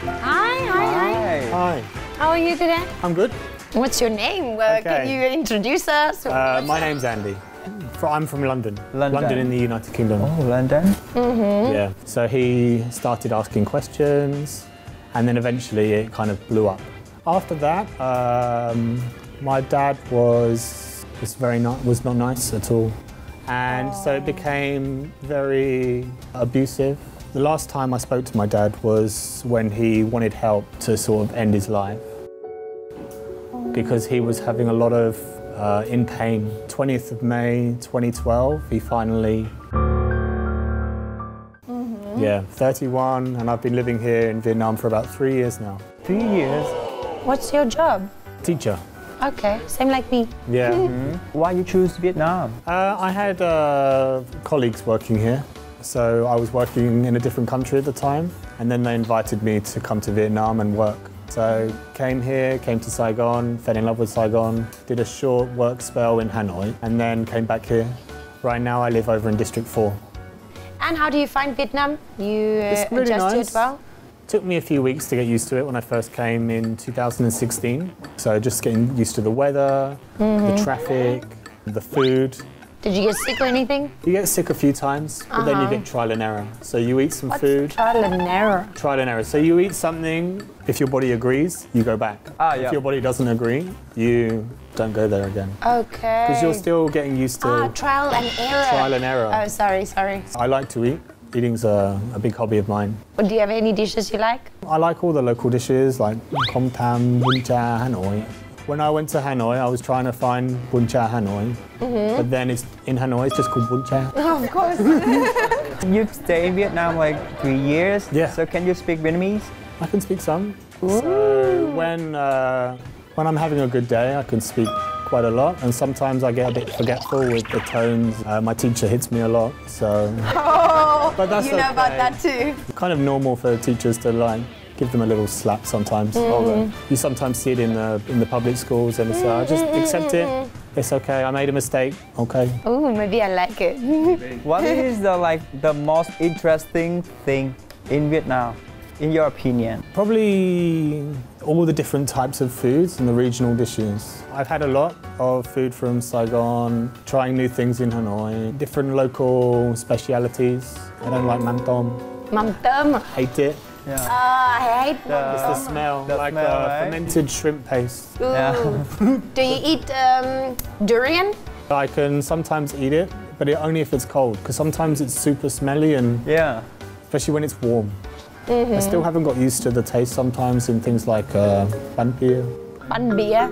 Hi. How are you today? I'm good. What's your name? Can you introduce us? My name's Andy. I'm from London. London in the United Kingdom. Oh, London? Mm-hmm. Yeah. So he started asking questions, and then eventually it kind of blew up. After that, my dad was not nice at all, and so it became very abusive. The last time I spoke to my dad was when he wanted help to sort of end his life, because he was having a lot of in pain. 20th of May 2012, he finally... Yeah, 31, and I've been living here in Vietnam for about 3 years now. 3 years? What's your job? Teacher. Okay, same like me. Yeah. Why you choose Vietnam? I had colleagues working here. So I was working in a different country at the time, and then they invited me to come to Vietnam and work. So came here, came to Saigon, fell in love with Saigon, did a short work spell in Hanoi, and then came back here. Right now I live over in District 4. And how do you find Vietnam? You It's really adjust to nice. it well? Took me a few weeks to get used to it when I first came in 2016. So just getting used to the weather, the traffic, the food. Did you get sick or anything? You get sick a few times, but then you get trial and error. So you eat some food. Trial and error? Trial and error. So you eat something, if your body agrees, you go back. Yeah. If your body doesn't agree, you don't go there again. Okay. Because you're still getting used to trial and error. trial and error. Oh, sorry. I like to eat. Eating's a big hobby of mine. But do you have any dishes you like? I like all the local dishes, like com tam, bún chả, Hanoi. When I went to Hanoi, I was trying to find bún chả Hanoi, but then in Hanoi it's just called bún chả. Of course. You stay in Vietnam like 3 years. Yeah. So can you speak Vietnamese? I can speak some. So when I'm having a good day, I can speak quite a lot, and sometimes I get a bit forgetful with the tones. My teacher hits me a lot, so... Oh, but that's you know about okay. that too. Kind of normal for teachers to like give them a little slap sometimes. You sometimes see it in the public schools, and it's just accept it. It's okay. I made a mistake. Okay. Oh, maybe I like it. What is the most interesting thing in Vietnam, in your opinion? Probably all the different types of foods and the regional dishes. I've had a lot of food from Saigon, trying new things in Hanoi, different local specialities. I don't like mắm tôm. Mắm tôm. Hate it. Yeah. I hate mắm It's the smell, the like smell, right? fermented shrimp paste. Yeah. Do you eat durian? I can sometimes eat it, but only if it's cold, because sometimes it's super smelly, and especially when it's warm. I still haven't got used to the taste sometimes in things like bánh bia. Bánh bia?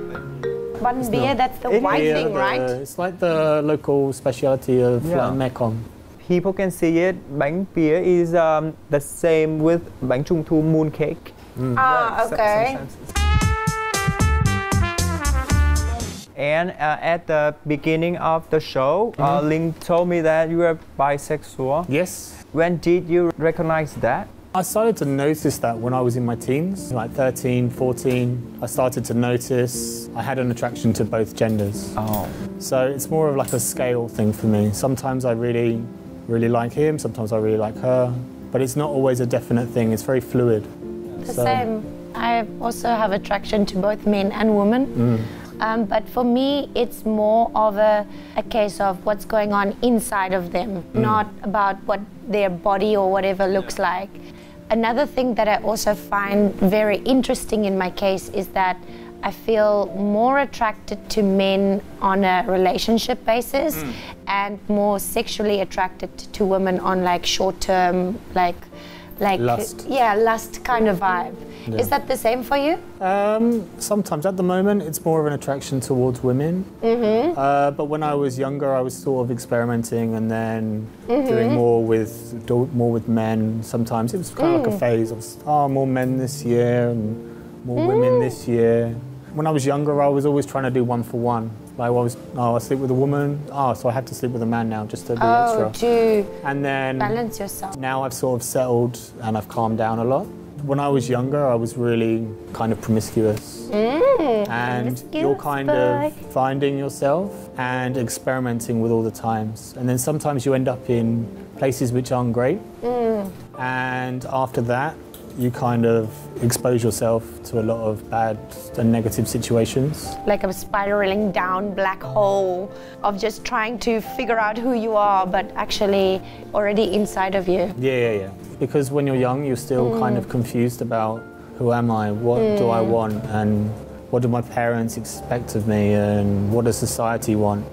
Bánh bia, that's the white thing, right? It's like the local speciality of Mekong. People can see it. Bánh bia is the same with bánh trung thu moon cake. Okay. And at the beginning of the show, Linh told me that you are bisexual. Yes. When did you recognize that? I started to notice that when I was in my teens, like 13, 14. I started to notice I had an attraction to both genders. Oh. So it's more of like a scale thing for me. Sometimes I really like him, sometimes I really like her, but it's not always a definite thing. It's very fluid. The same. I also have attraction to both men and women. But for me, it's more of a case of what's going on inside of them, not about what their body or whatever looks like. Another thing that I also find very interesting in my case is that I feel more attracted to men on a relationship basis and more sexually attracted to women on like short-term, like lust. Yeah, lust kind of vibe. Yeah. Is that the same for you? Sometimes. At the moment, it's more of an attraction towards women. But when I was younger, I was sort of experimenting and then doing more with men. Sometimes it was kind of like a phase. I was, more men this year and more women this year. When I was younger, I was always trying to do one for one. Like I sleep with a woman. So I have to sleep with a man now just to be extra. To and then balance yourself. Now I've sort of settled and I've calmed down a lot. When I was younger, I was really kind of promiscuous. And you're kind of finding yourself and experimenting with all the times. And then sometimes you end up in places which aren't great. And after that, you kind of expose yourself to a lot of bad and negative situations. Like a spiraling down black hole of just trying to figure out who you are, but actually already inside of you. Yeah. Because when you're young, you're still kind of confused about who am I, what do I want, and what do my parents expect of me, and what does society want?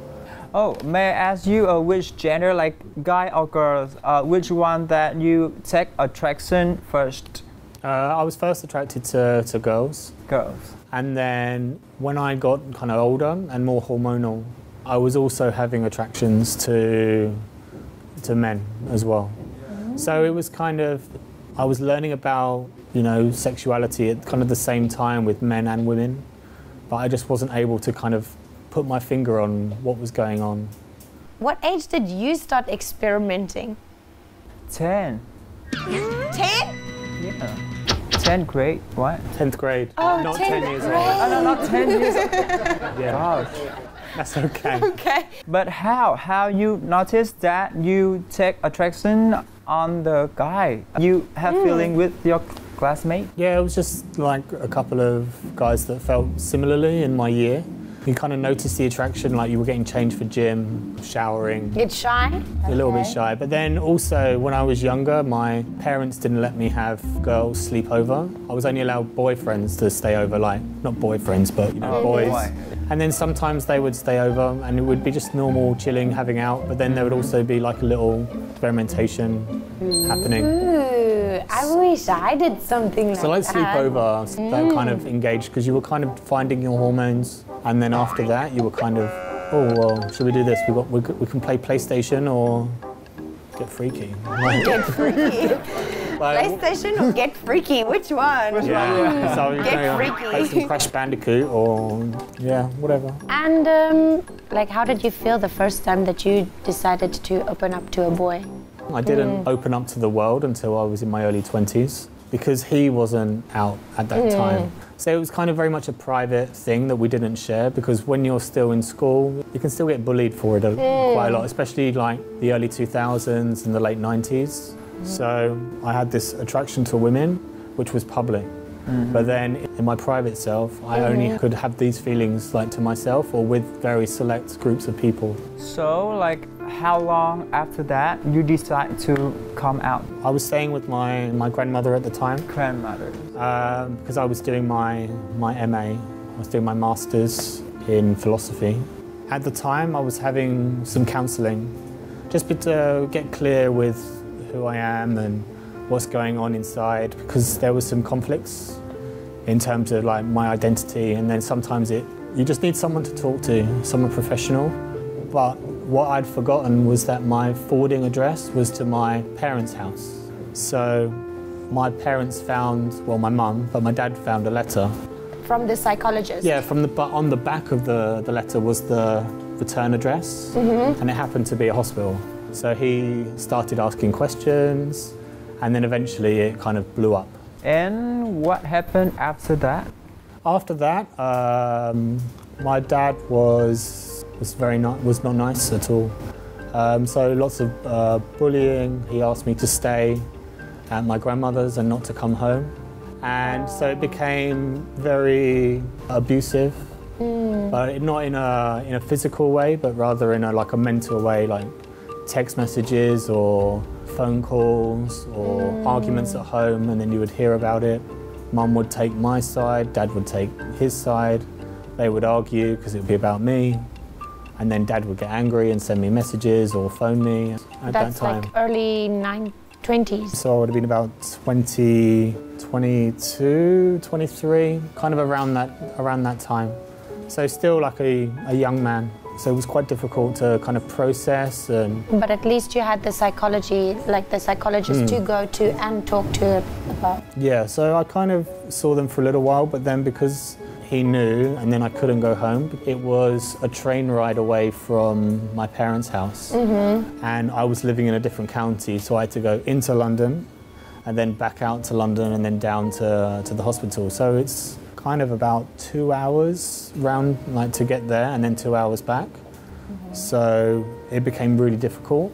Oh, may I ask you which gender, like guy or girls, which one that you take attraction first? I was first attracted to girls. Girls. And then when I got kind of older and more hormonal, I was also having attractions to men as well. So it was kind of, I was learning about, you know, sexuality at kind of the same time with men and women, but I just wasn't able to kind of put my finger on what was going on. What age did you start experimenting? 10. 10? Yeah. 10th grade, what? 10th grade, Oh, not 10th 10 years old. grade. Oh, no, not 10 years old. Yeah, Gosh. that's okay. Okay. But how you notice that you take attraction on the guy? You have feeling with your classmate? Yeah, it was just like a couple of guys that felt similarly in my year. You kind of noticed the attraction, like you were getting changed for gym, showering. Get shy? A little bit shy. But then also, when I was younger, my parents didn't let me have girls sleep over. I was only allowed boyfriends to stay over, like, not boyfriends, but, you know, boys. Boy. And then sometimes they would stay over and it would be just normal chilling, having out. But then there would also be like a little experimentation happening. Ooh, I wish I did something like that. So like sleepover, that kind of engaged, because you were kind of finding your hormones. And then after that, you were kind of, oh, well, should we do this? We can play PlayStation or get freaky. Get freaky. PlayStation or get freaky? Which one? Yeah, so you Get know, freaky. play some Crash Bandicoot or, yeah, whatever. And like, how did you feel the first time that you decided to open up to a boy? I didn't open up to the world until I was in my early 20s because he wasn't out at that time. So it was kind of very much a private thing that we didn't share, because when you're still in school, you can still get bullied for it quite a lot, especially like the early 2000s and the late 90s. So I had this attraction to women, which was public. But then in my private self, I only could have these feelings like to myself or with very select groups of people. So, like, how long after that you decide to come out? I was staying with my grandmother at the time. Grandmother. Because I was doing my MA, I was doing my master's in philosophy. At the time, I was having some counselling, just to get clear with who I am and what's going on inside, because there was some conflicts in terms of like my identity, and then sometimes you just need someone to talk to, someone professional. But what I'd forgotten was that my forwarding address was to my parents' house. So my parents found, well, my mum, but my dad found a letter. From the psychologist? Yeah, but on the back of the letter was the return address, and it happened to be a hospital. So he started asking questions, and then eventually it kind of blew up. And what happened after that? After that, my dad was not nice at all. So lots of bullying. He asked me to stay at my grandmother's and not to come home. And so it became very abusive, but not in a physical way, but rather in like a mental way, like text messages or phone calls or arguments at home, and then you would hear about it. Mum would take my side, Dad would take his side. They would argue because it would be about me, and then Dad would get angry and send me messages or phone me at that time. That's like early 20s. So I would have been about 20, 22, 23, kind of around that time. So still like a young man. So it was quite difficult to kind of process. But at least you had the psychology, like the psychologist to go to and talk to about. Yeah, so I kind of saw them for a little while, but then because he knew and then I couldn't go home, it was a train ride away from my parents' house. And I was living in a different county, so I had to go into London and then back out to London and then down to the hospital. So it's kind of about 2 hours round, like to get there, and then 2 hours back. So it became really difficult.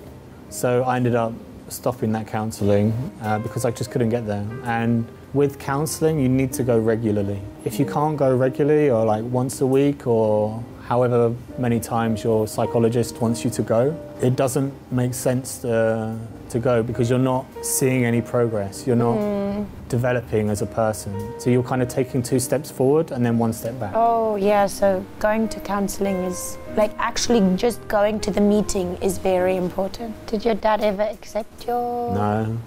So I ended up stopping that counselling because I just couldn't get there. And with counselling, you need to go regularly. If you can't go regularly, or like once a week, or however many times your psychologist wants you to go, it doesn't make sense to go because you're not seeing any progress. You're not developing as a person. So you're kind of taking 2 steps forward and then 1 step back. Oh, yeah. So going to counselling is like actually just going to the meeting is very important. Did your dad ever accept your... No.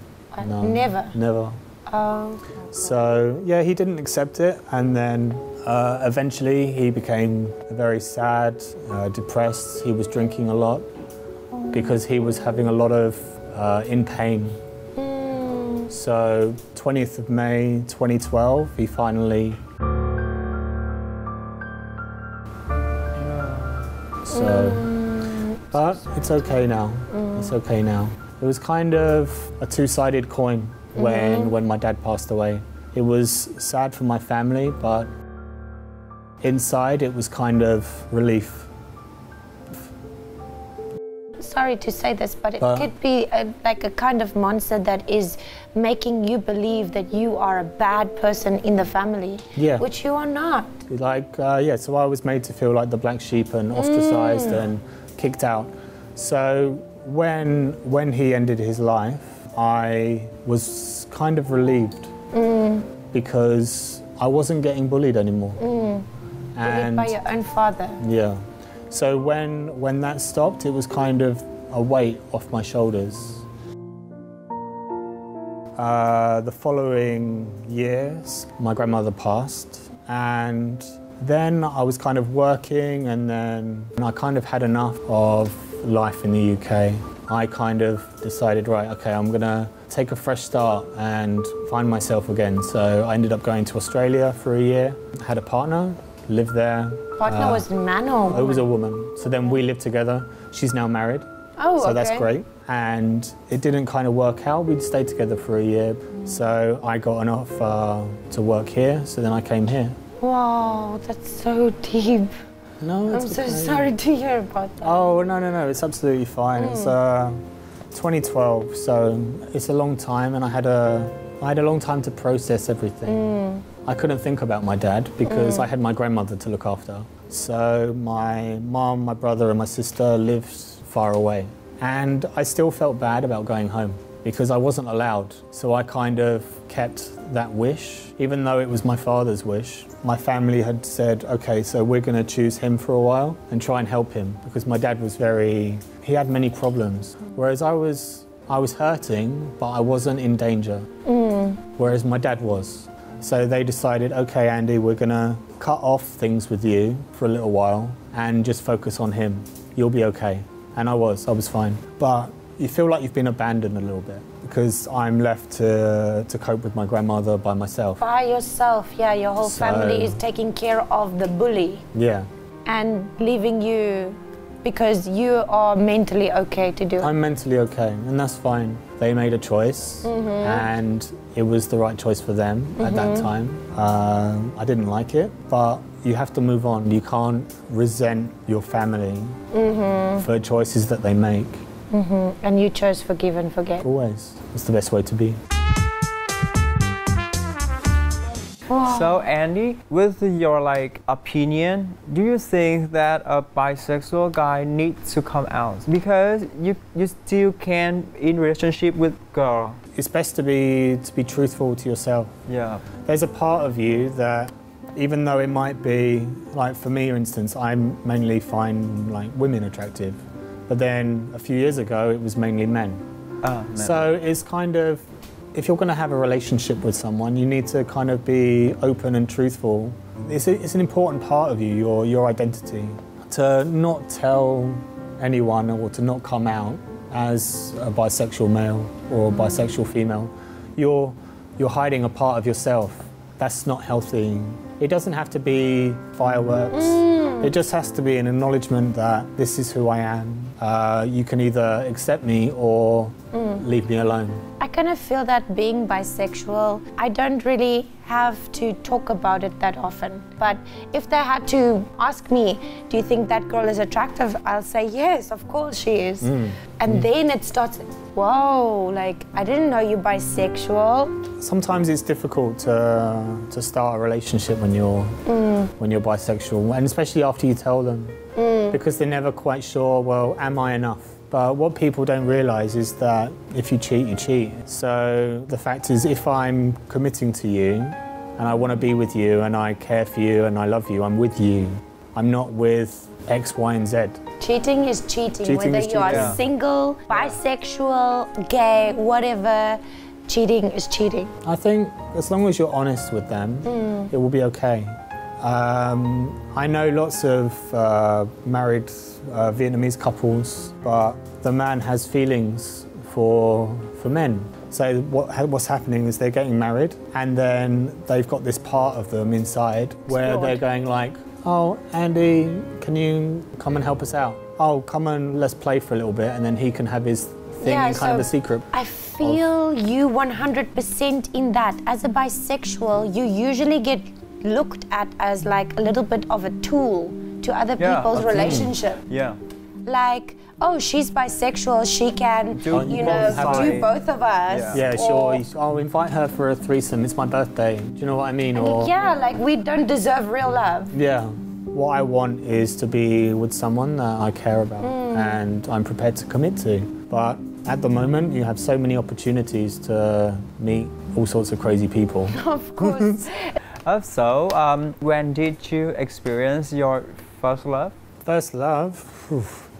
No. Never? Never. Oh. So, yeah, he didn't accept it, and then eventually he became very sad, depressed. He was drinking a lot because he was having a lot of in pain. So, 20th of May 2012, he finally... So, but it's okay now. It's okay now. It was kind of a 2-sided coin when my dad passed away. It was sad for my family, but inside it was kind of relief. Sorry to say this, but it could be like a kind of monster that is making you believe that you are a bad person in the family, which you are not. Like, yeah, so I was made to feel like the black sheep and ostracized and kicked out. So when he ended his life, I was kind of relieved because I wasn't getting bullied anymore. Bullied by your own father. Yeah. So when that stopped, it was kind of a weight off my shoulders. The following years, my grandmother passed, and then I was kind of working, and then I kind of had enough of life in the UK. I kind of decided, right, okay, I'm gonna take a fresh start and find myself again. So I ended up going to Australia for a year. I had a partner, lived there. Partner was a man or a woman? It was a woman. So then we lived together. She's now married. Oh, so that's great. And it didn't kind of work out. We'd stayed together for a year. So I got an offer to work here. So then I came here. Wow, that's so deep. No, it's I'm so sorry to hear about that. Oh, no, it's absolutely fine. It's 2012, so it's a long time, and I had a long time to process everything. I couldn't think about my dad because I had my grandmother to look after. So my mom, my brother and my sister lived far away. And I still felt bad about going home because I wasn't allowed. So I kind of kept that wish, even though it was my father's wish. My family had said, okay, so we're going to choose him for a while and try and help him because my dad was he had many problems. Whereas I was hurting, but I wasn't in danger. Whereas my dad was. So they decided, okay, Andy, we're going to cut off things with you for a little while and just focus on him. You'll be okay. And I was fine. But you feel like you've been abandoned a little bit because I'm left to cope with my grandmother by myself. By yourself, yeah, your whole family is taking care of the bully. Yeah. And leaving you because you are mentally okay to do it. I'm mentally okay, and that's fine. They made a choice, and it was the right choice for them at that time. I didn't like it, but you have to move on. You can't resent your family for choices that they make. And you chose forgive and forget. Always. It's the best way to be. Wow. So Andy, with your opinion, do you think that a bisexual guy needs to come out? Because you still can in relationship with girl. It's best to be truthful to yourself. Yeah. There's a part of you that, even though it might be, like for me, for instance, I mainly find women attractive. But then a few years ago, it was mainly men. So it's kind of, if you're going to have a relationship with someone, you need to kind of be open and truthful. It's an important part of you, your identity. To not tell anyone or to not come out as a bisexual male or a bisexual female, you're hiding a part of yourself. That's not healthy. It doesn't have to be fireworks. It just has to be an acknowledgement that this is who I am. You can either accept me or leave me alone. I kind of feel that being bisexual, I don't really have to talk about it that often. But if they had to ask me, do you think that girl is attractive? I'll say, yes, of course she is. And then it starts, whoa, like, I didn't know you're bisexual. Sometimes it's difficult to start a relationship when you're bisexual, and especially after you tell them, because they're never quite sure, well, am I enough? But what people don't realise is that if you cheat, you cheat. So the fact is, if I'm committing to you and I want to be with you and I care for you and I love you, I'm with you. I'm not with X, Y and Z. Cheating is cheating. Whether is you are cheating. single, bisexual, gay, whatever, cheating is cheating. I think as long as you're honest with them, it will be okay. I know lots of married Vietnamese couples, but the man has feelings for men. So what's happening is they're getting married, and then they've got this part of them inside where they're going like, oh, Andy, can you come and help us out? Oh, come and let's play for a little bit, and then he can have his thing in kind of a secret. I feel you 100% in that. As a bisexual, you usually get looked at as like a little bit of a tool to other people's relationship. Yeah. Like, oh, she's bisexual, she can, Do you know, do both of us. Yeah, sure. I'll invite her for a threesome. It's my birthday. Do you know what I mean? Or, yeah, like we don't deserve real love. yeah. What I want is to be with someone that I care about and I'm prepared to commit to. But at the moment, you have so many opportunities to meet all sorts of crazy people. Of course. So, when did you experience your first love? First love?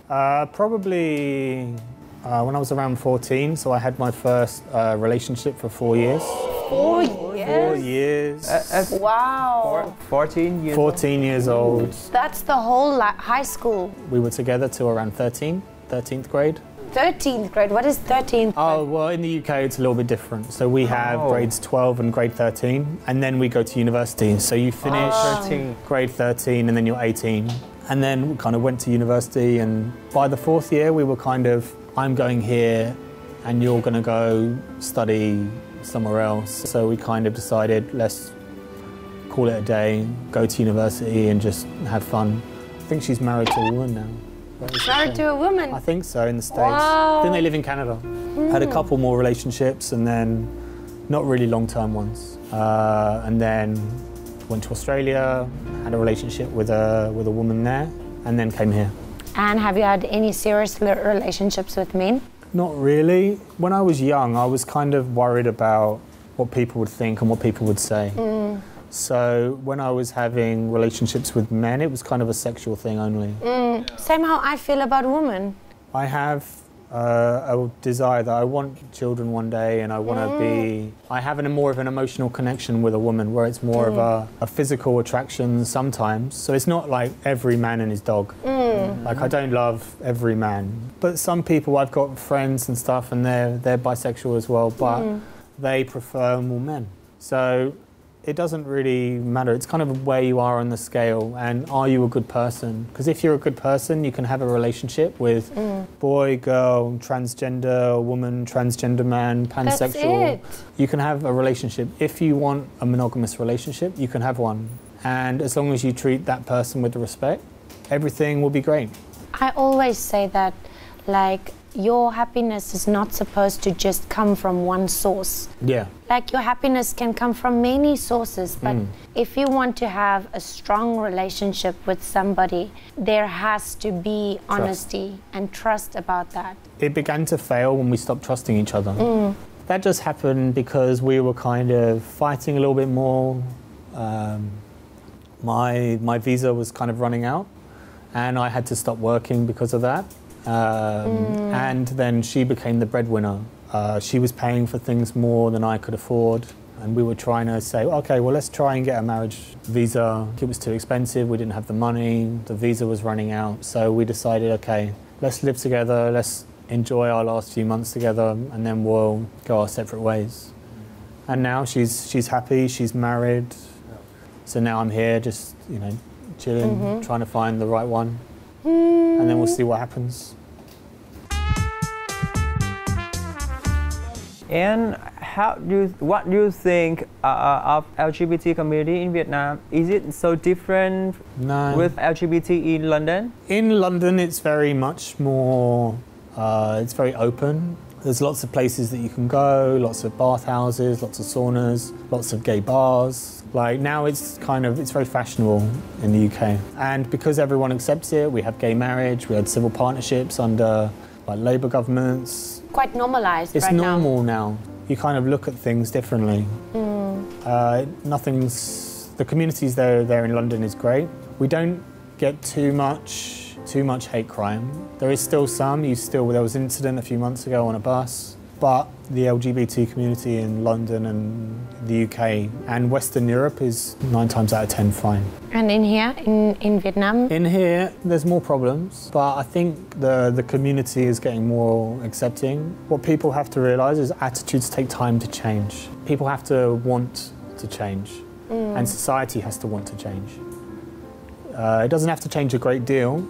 Probably when I was around 14, so I had my first relationship for 4 years. 4 years? 4 years. Wow. 14 years 14 years old. That's the whole high school. We were together till around 13th grade. 13th grade, what is 13th grade? Oh, well, in the UK it's a little bit different. So we have grades 12 and grade 13, and then we go to university. So you finish grade 13 and then you're 18. And then we kind of went to university, and by the 4th year we were kind of, I'm going here and you're going to go study somewhere else. So we kind of decided, let's call it a day, go to university and just have fun. I think she's married to a woman now. Married to a woman? I think so, in the States. Wow. I think they live in Canada. Had a couple more relationships and then not really long-term ones. And then went to Australia, had a relationship with a woman there, and then came here. And have you had any serious relationships with men? Not really. When I was young, I was kind of worried about what people would think and what people would say. So when I was having relationships with men, it was kind of a sexual thing only. Same how I feel about women. I have a desire that I want children one day, and I want to be... I have more of an emotional connection with a woman, where it's more of a physical attraction sometimes. So it's not like every man and his dog. Like, I don't love every man. But some people, I've got friends and stuff, and they're bisexual as well, but they prefer more men. So it doesn't really matter. It's kind of where you are on the scale, and are you a good person? Because if you're a good person, you can have a relationship with boy, girl, transgender woman, transgender man, pansexual. That's it. You can have a relationship. If you want a monogamous relationship, you can have one. And as long as you treat that person with respect, everything will be great. I always say that, like, your happiness is not supposed to just come from one source. Yeah. Like, your happiness can come from many sources, but if you want to have a strong relationship with somebody, there has to be honesty and trust about that. It began to fail when we stopped trusting each other. That just happened because we were kind of fighting a little bit more. My visa was kind of running out, and I had to stop working because of that. And then she became the breadwinner. She was paying for things more than I could afford, and we were trying to say, okay, well, let's try and get a marriage visa. It was too expensive, we didn't have the money, the visa was running out, so we decided, okay, let's live together, let's enjoy our last few months together, and then we'll go our separate ways. And now she's happy, she's married, so now I'm here just, you know, chilling, trying to find the right one, and then we'll see what happens. And what do you think of LGBT community in Vietnam? Is it so different with LGBT in London? In London, it's very much more, it's very open. There's lots of places that you can go, lots of bathhouses, lots of saunas, lots of gay bars. Like now it's very fashionable in the UK. And because everyone accepts it, we have gay marriage, we had civil partnerships under like Labour governments. Quite normalised It's right now. normal now. You kind of look at things differently. The communities there in London is great. We don't get too much hate crime. There is still some. There was an incident a few months ago on a bus. But the LGBT community in London and the UK and Western Europe is 9 times out of 10 fine. And in here, in Vietnam? In here, there's more problems, but I think the community is getting more accepting. What people have to realise is attitudes take time to change. People have to want to change, and society has to want to change. It doesn't have to change a great deal,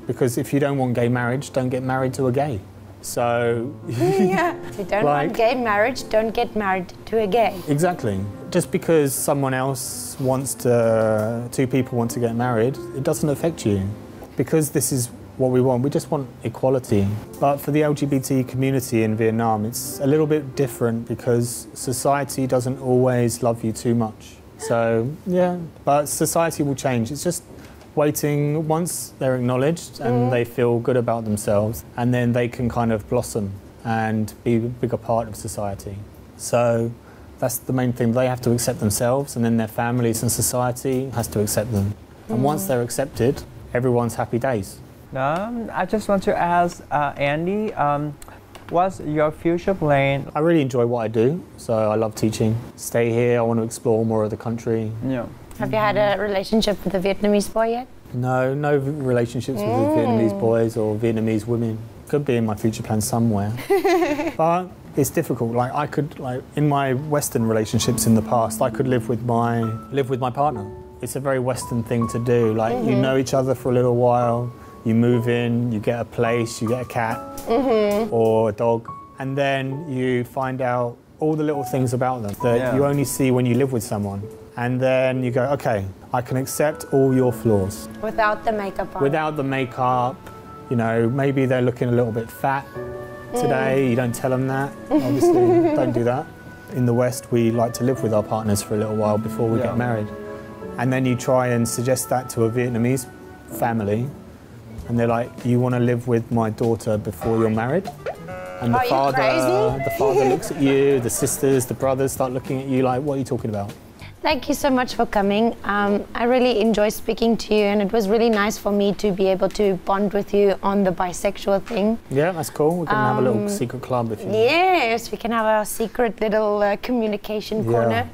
because if you don't want gay marriage, don't get married to a gay. So, yeah. If you don't want gay marriage, don't get married to a gay. Exactly. Just because someone else two people want to get married, it doesn't affect you. Because this is what we want. We just want equality. But for the LGBT community in Vietnam, it's a little bit different because society doesn't always love you too much. So, yeah, but society will change. It's just waiting once they're acknowledged and they feel good about themselves, and then they can kind of blossom and be a bigger part of society. So that's the main thing. They have to accept themselves, and then their families and society has to accept them. And once they're accepted, everyone's happy days. I just want to ask Andy, what's your future plan? I really enjoy what I do, so I love teaching. Stay here, I want to explore more of the country. Yeah. Have you had a relationship with a Vietnamese boy yet? No relationships with Vietnamese boys or Vietnamese women. Could be in my future plans somewhere. But it's difficult. Like in my Western relationships in the past, I could live with my partner. It's a very Western thing to do. Like you know each other for a little while, you move in, you get a place, you get a cat or a dog, and then you find out all the little things about them that you only see when you live with someone. And then you go, okay, I can accept all your flaws. Without the makeup on. Without the makeup, you know, maybe they're looking a little bit fat today, you don't tell them that, obviously, don't do that. In the West, we like to live with our partners for a little while before we get married. And then you try and suggest that to a Vietnamese family, and they're like, you want to live with my daughter before you're married? And the father looks at you, the sisters, the brothers start looking at you like, what are you talking about? Thank you so much for coming. I really enjoyed speaking to you, and it was really nice for me to be able to bond with you on the bisexual thing. Yeah, that's cool. We can have a little secret club if you want. Yes, we can have a secret little communication corner.